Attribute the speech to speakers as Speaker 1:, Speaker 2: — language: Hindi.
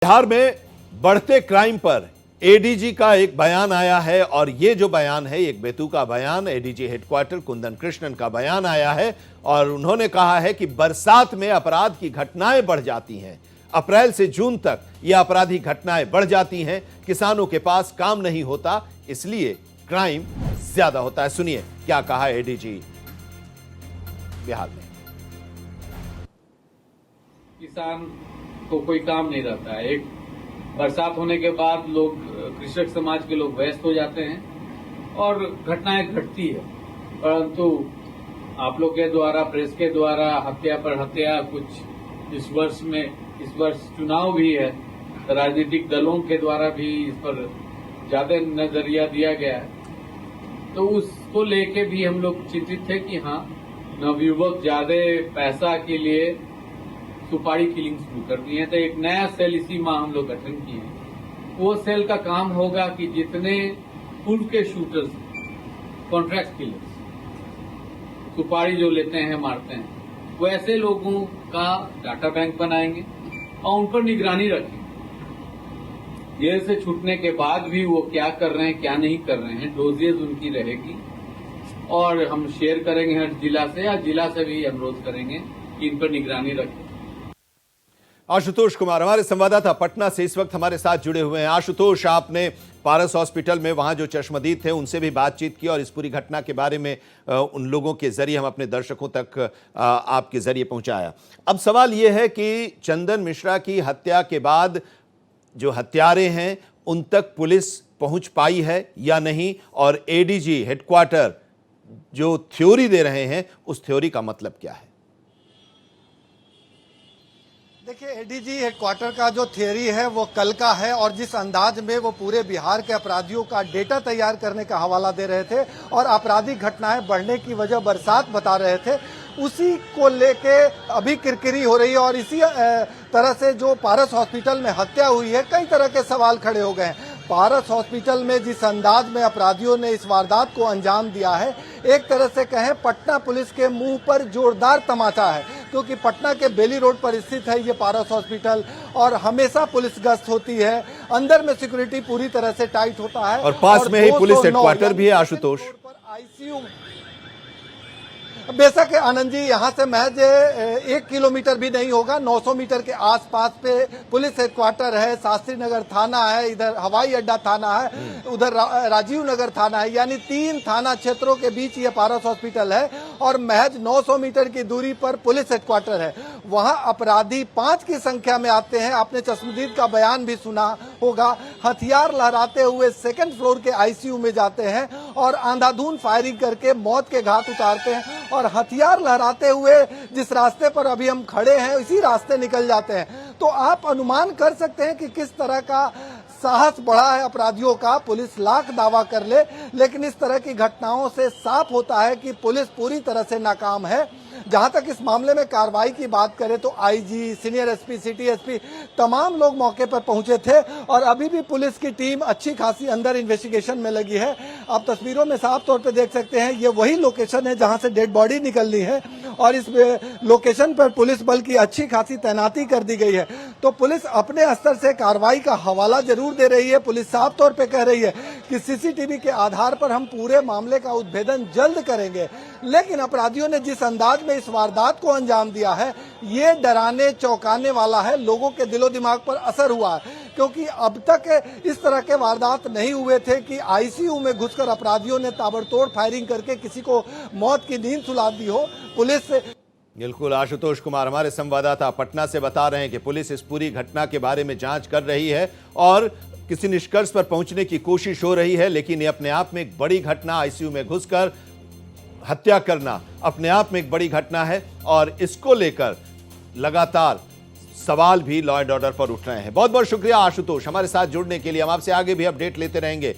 Speaker 1: बिहार में बढ़ते क्राइम पर एडीजी का एक बयान आया है और ये जो बयान है एक बेतुका बयान एडीजी हेडक्वार्टर कुंदन कृष्णन का बयान आया है और उन्होंने कहा है कि बरसात में अपराध की घटनाएं बढ़ जाती हैं। अप्रैल से जून तक ये अपराधी घटनाएं बढ़ जाती हैं। किसानों के पास काम नहीं होता, इसलिए क्राइम ज्यादा होता है। सुनिए क्या कहा एडीजी बिहार में।
Speaker 2: किसान को कोई काम नहीं रहता है। एक बरसात होने के बाद लोग कृषक समाज के लोग व्यस्त हो जाते हैं और घटनाएं घटती है, परंतु आप लोग के द्वारा, प्रेस के द्वारा हत्या पर हत्या कुछ इस वर्ष चुनाव भी है, राजनीतिक दलों के द्वारा भी इस पर ज्यादा नजरिया दिया गया है, तो उसको लेके भी हम लोग चिंतित थे कि हाँ, नवयुवक ज्यादा पैसा के लिए सुपारी किलिंग शुरू कर दिए हैं। तो एक नया सेल इसी माह हम लोग गठन किए हैं। वो सेल का काम होगा कि जितने पूर्व के शूटर्स, कॉन्ट्रैक्ट किलर्स, सुपारी जो लेते हैं मारते हैं, वैसे लोगों का डाटा बैंक बनाएंगे और उन पर निगरानी रखेंगे। जेल से छूटने के बाद भी वो क्या कर रहे हैं, क्या नहीं कर रहे हैं, डोजेज उनकी रहेगी और हम शेयर करेंगे हर जिला से, या जिला से भी अनुरोध करेंगे कि इन पर निगरानी रखें।
Speaker 1: आशुतोष कुमार हमारे संवाददाता पटना से इस वक्त हमारे साथ जुड़े हुए हैं। आशुतोष, आपने पारस हॉस्पिटल में वहां जो चश्मदीद थे उनसे भी बातचीत की और इस पूरी घटना के बारे में उन लोगों के जरिए हम अपने दर्शकों तक आपके जरिए पहुंचाया। अब सवाल यह है कि चंदन मिश्रा की हत्या के बाद जो हत्यारे हैं उन तक पुलिस पहुंच पाई है या नहीं, और एडीजी हेडक्वार्टर जो थ्योरी दे रहे हैं उस थ्योरी का मतलब क्या है?
Speaker 3: देखिए, एडीजी हेडक्वार्टर का जो थियरी है वो कल का है और जिस अंदाज में वो पूरे बिहार के अपराधियों का डेटा तैयार करने का हवाला दे रहे थे और आपराधिक घटनाएं बढ़ने की वजह बरसात बता रहे थे, उसी को लेके अभी किरकिरी हो रही है। और इसी तरह से जो पारस हॉस्पिटल में हत्या हुई है, कई तरह के सवाल खड़े हो गए हैं। पारस हॉस्पिटल में जिस अंदाज में अपराधियों ने इस वारदात को अंजाम दिया है, एक तरह से कहें पटना पुलिस के मुंह पर जोरदार तमाचा है, क्योंकि पटना के बेली रोड पर स्थित है ये पारस हॉस्पिटल और हमेशा पुलिस गश्त होती है। अंदर में सिक्योरिटी पूरी तरह से टाइट होता है
Speaker 1: और पास में ही पुलिस हेडक्वार्टर भी है। आशुतोष,
Speaker 3: आईसीयू बेशक आनंद जी, यहाँ से महज 1 किलोमीटर भी नहीं होगा, 900 मीटर के आसपास पे पुलिस हेडक्वार्टर है, शास्त्री नगर थाना है, इधर हवाई अड्डा थाना है, उधर राजीव नगर थाना है, यानी 3 थाना क्षेत्रों के बीच ये पारस हॉस्पिटल है और महज 900 मीटर की दूरी पर पुलिस हेडक्वार्टर है। वहाँ अपराधी 5 की संख्या में आते हैं। आपने चश्मदीद का बयान भी सुना होगा। हथियार लहराते हुए 2nd फ्लोर के आईसीयू में जाते हैं और अंधाधुंध फायरिंग करके मौत के घाट उतारते हैं और हथियार लहराते हुए जिस रास्ते पर अभी हम खड़े हैं इसी रास्ते निकल जाते हैं। तो आप अनुमान कर सकते हैं कि किस तरह का साहस बढ़ा है अपराधियों का। पुलिस लाख दावा कर ले, लेकिन इस तरह की घटनाओं से साफ होता है कि पुलिस पूरी तरह से नाकाम है। जहां तक इस मामले में कार्रवाई की बात करें तो IG, senior SP, city SP तमाम लोग मौके पर पहुंचे थे और अभी भी पुलिस की टीम अच्छी खासी अंदर इन्वेस्टिगेशन में लगी है। आप तस्वीरों में साफ तौर पे देख सकते हैं, ये वही लोकेशन है जहां से डेड बॉडी निकलनी है और इस लोकेशन पर पुलिस बल की अच्छी खासी तैनाती कर दी गई है। तो पुलिस अपने स्तर से कार्रवाई का हवाला जरूर दे रही है। पुलिस साफ तौर पे कह रही है कि सीसीटीवी के आधार पर हम पूरे मामले का उद्भेदन जल्द करेंगे, लेकिन अपराधियों ने जिस अंदाज में इस वारदात को अंजाम दिया है ये डराने चौंकाने वाला है। लोगों के दिलो दिमाग पर असर हुआ है, क्योंकि अब तक इस तरह के वारदात नहीं हुए थे कि आईसीयू में घुसकर अपराधियों ने ताबड़तोड़ फायरिंग करके किसी को मौत की नींद सुला दी हो। पुलिस
Speaker 1: बिल्कुल, आशुतोष कुमार हमारे संवाददाता पटना से बता रहे हैं कि पुलिस इस पूरी घटना के बारे में जांच कर रही है और किसी निष्कर्ष पर पहुंचने की कोशिश हो रही है, लेकिन ये अपने आप में एक बड़ी घटना, आईसीयू में घुसकर हत्या करना अपने आप में एक बड़ी घटना है और इसको लेकर लगातार सवाल भी लॉ एंड ऑर्डर पर उठ रहे हैं। बहुत बहुत शुक्रिया आशुतोष हमारे साथ जुड़ने के लिए। हम आपसे आगे भी अपडेट लेते रहेंगे।